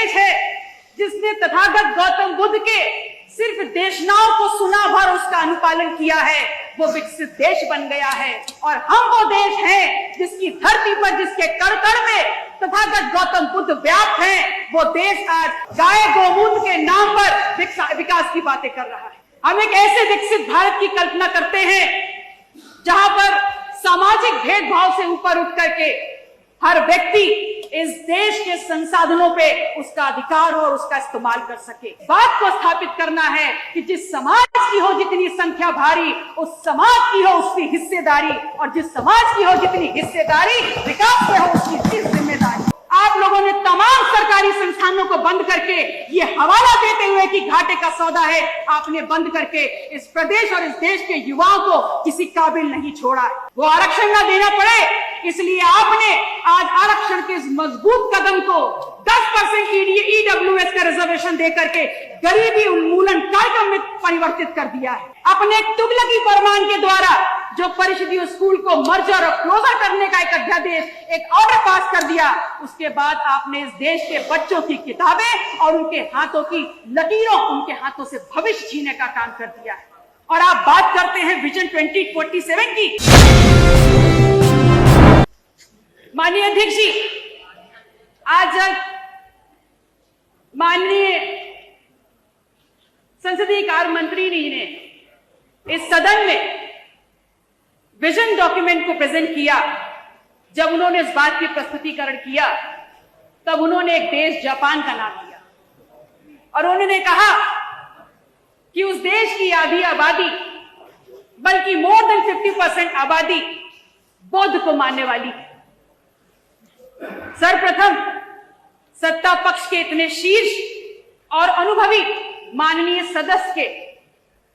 देश है जिसने तथागत गौतम बुद्ध के सिर्फ देशनाओं को सुना भर उसका अनुपालन किया है, वो विकसित देश बन गया है। और हम वो देश हैं जिसकी धरती पर, जिसके कण कण में तथागत गौतम बुद्ध व्याप्त हैं। वो देश आज गाय गोमूत्र के नाम पर विकास की बातें कर रहा है। हम एक ऐसे विकसित भारत की कल्पना करते हैं जहां पर सामाजिक भेदभाव से ऊपर उठ करके हर व्यक्ति इस देश के संसाधनों पे उसका अधिकार हो और उसका इस्तेमाल कर सके। बात को स्थापित करना है कि जिस समाज की हो जितनी संख्या भारी, उस समाज की हो उसकी हिस्सेदारी, और जिस समाज की हो जितनी हिस्सेदारी, विकास में हो उसकी जिम्मेदारी। आप लोगों ने तमाम सरकारी संस्थानों को बंद करके ये हवाला देते हुए कि घाटे का सौदा है, आपने बंद करके इस प्रदेश और इस देश के युवाओं को किसी काबिल नहीं छोड़ा। वो आरक्षण ना देना पड़े, इसलिए आपने आज आरक्षण के इस मजबूत कदम को 10% EWS का रिजर्वेशन देकर के गरीबी उन्मूलन कार्यक्रम में परिवर्तित कर दिया है। अपने तुगलकी फरमान के द्वारा जो परिषदीय स्कूल को मर्जर और क्लोजर करने का एक अध्यादेश, एक ऑर्डर पास कर दिया, उसके बाद आपने इस देश के बच्चों की किताबें और उनके हाथों की लकीरों, उनके हाथों से भविष्य जीने का काम कर दिया है। और आप बात करते हैं विजन 2047 की। माननीय अध्यक्ष जी, आज माननीय संसदीय कार्य मंत्री जी ने इस सदन में विजन डॉक्यूमेंट को प्रेजेंट किया। जब उन्होंने इस बात की प्रस्तुतिकरण किया तब उन्होंने एक देश जापान का नाम लिया और उन्होंने कहा कि उस देश की आधी आबादी, बल्कि मोर देन 50% आबादी बौद्ध को मानने वाली है। सर्वप्रथम सत्ता पक्ष के इतने शीर्ष और अनुभवी माननीय सदस्य के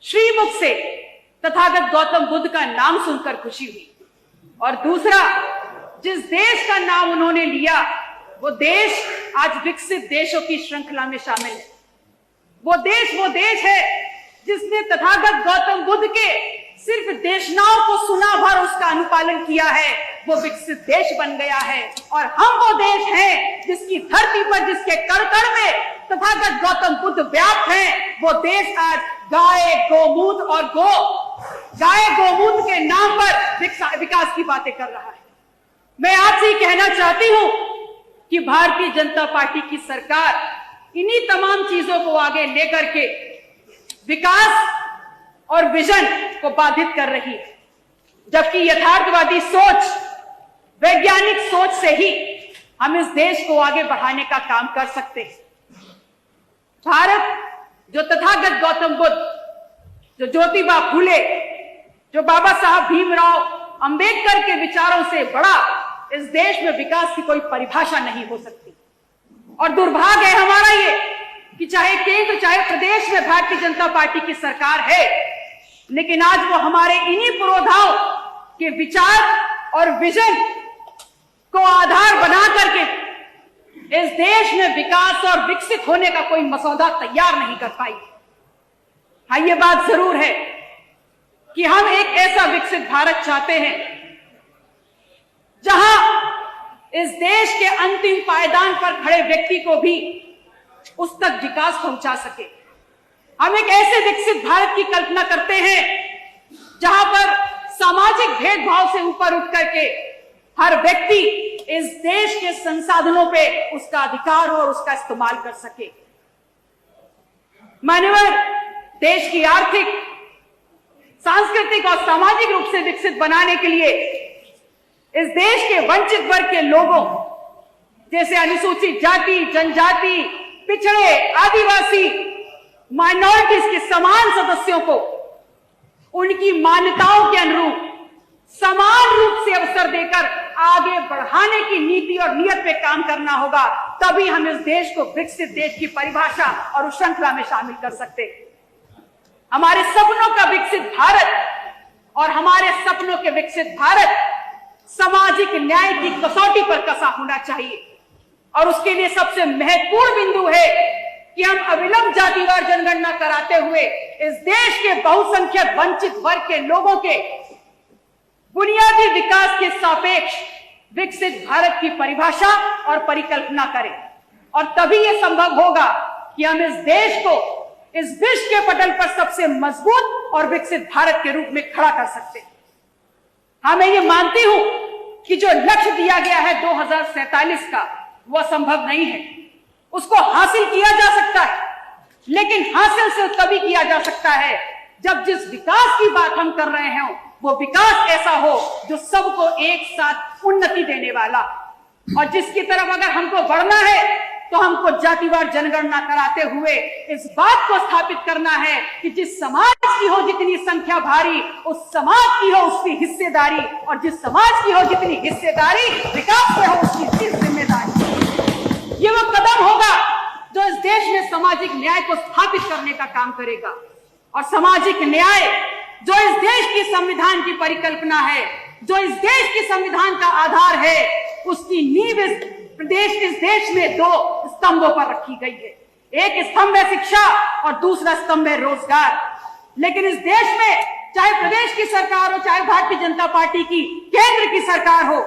श्रीमुख से तथागत गौतम बुद्ध का नाम सुनकर खुशी हुई। और दूसरा, जिस देश का नाम उन्होंने लिया वो देश आज विकसित देशों की श्रृंखला में शामिल है। वो देश है जिसने तथागत गौतम बुद्ध के सिर्फ देशनाओं को सुना भर उसका अनुपालन किया है, वो विकसित देश बन गया है। और हम वो देश हैं जिसकी धरती पर, जिसके कण कण में तथागत गौतम बुद्ध व्याप्त हैं। वो देश आज गाय गोमूत्र के नाम पर विकास की बातें कर रहा है। मैं आपसे कहना चाहती हूं कि भारतीय जनता पार्टी की सरकार इन्हीं तमाम चीजों को आगे लेकर के विकास और विजन को बाधित कर रही है, जबकि यथार्थवादी सोच, वैज्ञानिक सोच से ही हम इस देश को आगे बढ़ाने का काम कर सकते हैं। भारत जो तथागत गौतम बुद्ध, जो ज्योतिबा फूले, जो बाबा साहब भीमराव अंबेडकर के विचारों से बड़ा इस देश में विकास की कोई परिभाषा नहीं हो सकती। और दुर्भाग्य है हमारा ये कि चाहे केंद्र चाहे प्रदेश में भारतीय जनता पार्टी की सरकार है, लेकिन आज वो हमारे इन्हीं पुरोधाओं के विचार और विजन को आधार बना करके इस देश में विकास और विकसित होने का कोई मसौदा तैयार नहीं कर पाई। हाँ, ये बात जरूर है कि हम एक ऐसा विकसित भारत चाहते हैं जहां इस देश के अंतिम पायदान पर खड़े व्यक्ति को भी उस तक विकास पहुंचा सके। हम एक ऐसे विकसित भारत की कल्पना करते हैं जहां पर सामाजिक भेदभाव से ऊपर उठ करके हर व्यक्ति इस देश के संसाधनों पे उसका अधिकार हो और उसका इस्तेमाल कर सके। माननीय देश की आर्थिक, सांस्कृतिक और सामाजिक रूप से विकसित बनाने के लिए इस देश के वंचित वर्ग के लोगों जैसे अनुसूचित जाति, जनजाति, पिछड़े, आदिवासी, माइनॉरिटीज के समान सदस्यों को उनकी मान्यताओं के अनुरूप समान रूप से अवसर देकर आगे बढ़ाने की नीति और नियत पे काम करना होगा। तभी हम इस देश को विकसित देश की परिभाषा और उस श्रृंखला में शामिल कर सकते हैं। हमारे सपनों का विकसित भारत और हमारे सपनों के विकसित भारत सामाजिक न्याय की कसौटी पर कसा होना चाहिए। और उसके लिए सबसे महत्वपूर्ण बिंदु है कि हम अविलंब जातिवार जनगणना कराते हुए इस देश के बहुसंख्यक वंचित वर्ग के लोगों के बुनियादी विकास के सापेक्ष विकसित भारत की परिभाषा और परिकल्पना करें। और तभी यह संभव होगा कि हम इस देश को इस विश्व के पटल पर सबसे मजबूत और विकसित भारत के रूप में खड़ा कर सकते हैं। हाँ, मैं ये मानती हूं कि जो लक्ष्य दिया गया है 2047 का, वह संभव नहीं है। उसको हासिल किया जा सकता है, लेकिन हासिल से तभी किया जा सकता है जब जिस विकास की बात हम कर रहे हैं वो विकास ऐसा हो जो सबको एक साथ उन्नति देने वाला, और जिसकी तरफ अगर हमको बढ़ना है तो हमको जातिवार जनगणना कराते हुए इस बात को स्थापित करना है कि जिस समाज की हो जितनी संख्या भारी, उस समाज की हो उसकी हिस्सेदारी, और जिस समाज की हो जितनी हिस्सेदारी, विकास में हो उसकी जिम्मेदारी। ये वो कदम होगा जो इस देश में सामाजिक न्याय को स्थापित करने का काम करेगा। और सामाजिक न्याय जो इस देश की संविधान की परिकल्पना है, जो इस देश की संविधान का आधार है, उसकी नींव इस देश में दो स्तंभों पर रखी गई है। एक स्तंभ है शिक्षा और दूसरा स्तंभ है रोजगार। लेकिन इस देश में चाहे प्रदेश की सरकार हो, चाहे भारतीय जनता पार्टी की केंद्र की सरकार हो,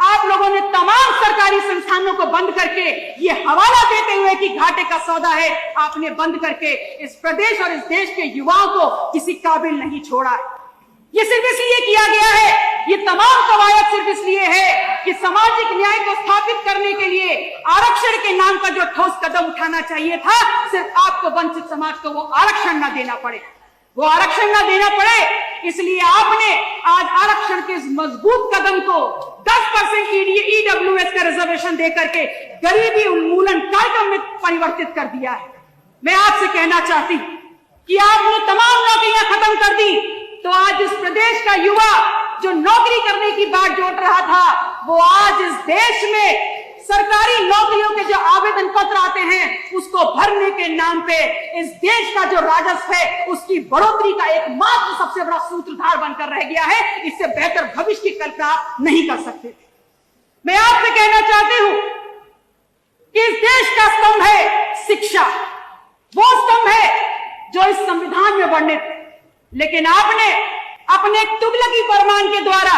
आप लोगों ने तमाम सरकारी संस्थानों को बंद करके ये हवाला देते हुए कि घाटे का सौदा है, आपने बंद करके इस प्रदेश और इस देश के युवाओं को किसी काबिल नहीं छोड़ा। ये सिर्फ इसलिए किया गया है, ये तमाम कवायद सिर्फ इसलिए है कि सामाजिक न्याय को स्थापित करने के लिए आरक्षण के नाम का जो ठोस कदम उठाना चाहिए था, सिर्फ आपको वंचित समाज को वो आरक्षण ना देना पड़े, वो आरक्षण ना देना पड़े। इसलिए आपने आज आरक्षण के इस मजबूत कदम को 10% EWS का रिजर्वेशन देकर के गरीबी उन्मूलन कार्यक्रम में परिवर्तित कर दिया है। मैं आपसे कहना चाहती हूं कि आपने तमाम नौकरियां खत्म कर दी, तो आज इस प्रदेश का युवा जो नौकरी करने की बात जोड़ रहा था, वो आज इस देश में सरकारी नौकरियों के जो आवेदन पत्र आते हैं उसको भरने के नाम पे इस देश का जो राजस्व है उसकी बढ़ोतरी का एकमात्र सबसे बड़ा सूत्रधार बनकर रह गया है। इससे बेहतर भविष्य की कल्पना आप नहीं कर सकते। मैं आपसे कहना चाहती हूं कि इस देश का स्तंभ है शिक्षा, वो स्तंभ है जो इस संविधान में वर्णित, लेकिन आपने अपने तुगलकी फरमान के द्वारा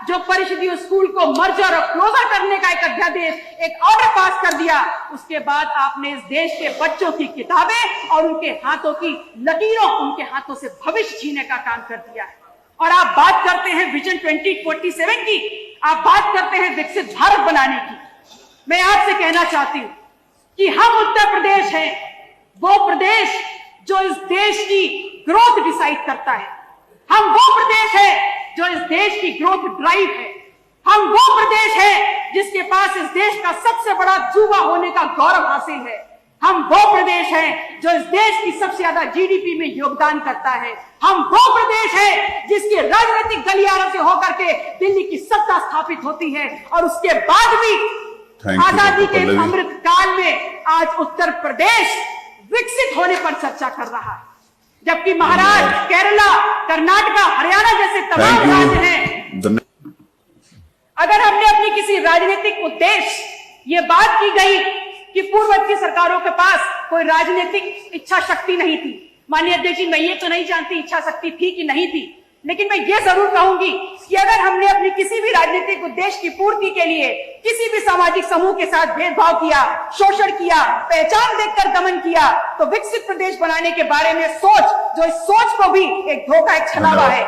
जो परिषदीय स्कूल को मर्जर और क्लोजर करने का एक अध्यादेश, एक ऑर्डर पास कर दिया, उसके बाद आपने इस देश के बच्चों की किताबें और उनके हाथों की लकीरों, उनके हाथों से भविष्य छीनने का काम कर दिया है। और आप बात करते हैं विजन 2047 की, आप बात करते हैं विकसित भारत बनाने की। मैं आपसे कहना चाहती हूं कि हम उत्तर प्रदेश हैं, वो प्रदेश जो इस देश की ग्रोथ डिसाइड करता है। हम वो प्रदेश है जो इस देश की ग्रोथ ड्राइव है। हम वो प्रदेश है जिसके पास इस देश का सबसे बड़ा युवा होने का गौरव हासिल है। हम वो प्रदेश है जो इस देश की सबसे ज्यादा GDP में योगदान करता है। हम वो प्रदेश है जिसके राजनीतिक गलियारों से होकर के दिल्ली की सत्ता स्थापित होती है, और उसके बाद भी आजादी के अमृत काल में आज उत्तर प्रदेश विकसित होने पर चर्चा कर रहा है, जबकि महाराष्ट्र, केरला, कर्नाटक, हरियाणा जैसे तमाम राज्य हैं। अगर हमने अपनी किसी राजनीतिक उद्देश्य ये बात की गई कि पूर्ववर्ती सरकारों के पास कोई राजनीतिक इच्छा शक्ति नहीं थी, माननीय अध्यक्ष जी, मैं ये तो नहीं जानती इच्छा शक्ति थी कि नहीं थी, लेकिन मैं ये जरूर कहूंगी कि अगर हमने अपनी किसी भी राजनीतिक उद्देश्य की पूर्ति के लिए किसी भी सामाजिक समूह के साथ भेदभाव किया, शोषण किया, पहचान देखकर दमन किया, तो विकसित प्रदेश बनाने के बारे में सोच, जो इस सोच को भी एक धोखा, एक छलावा है।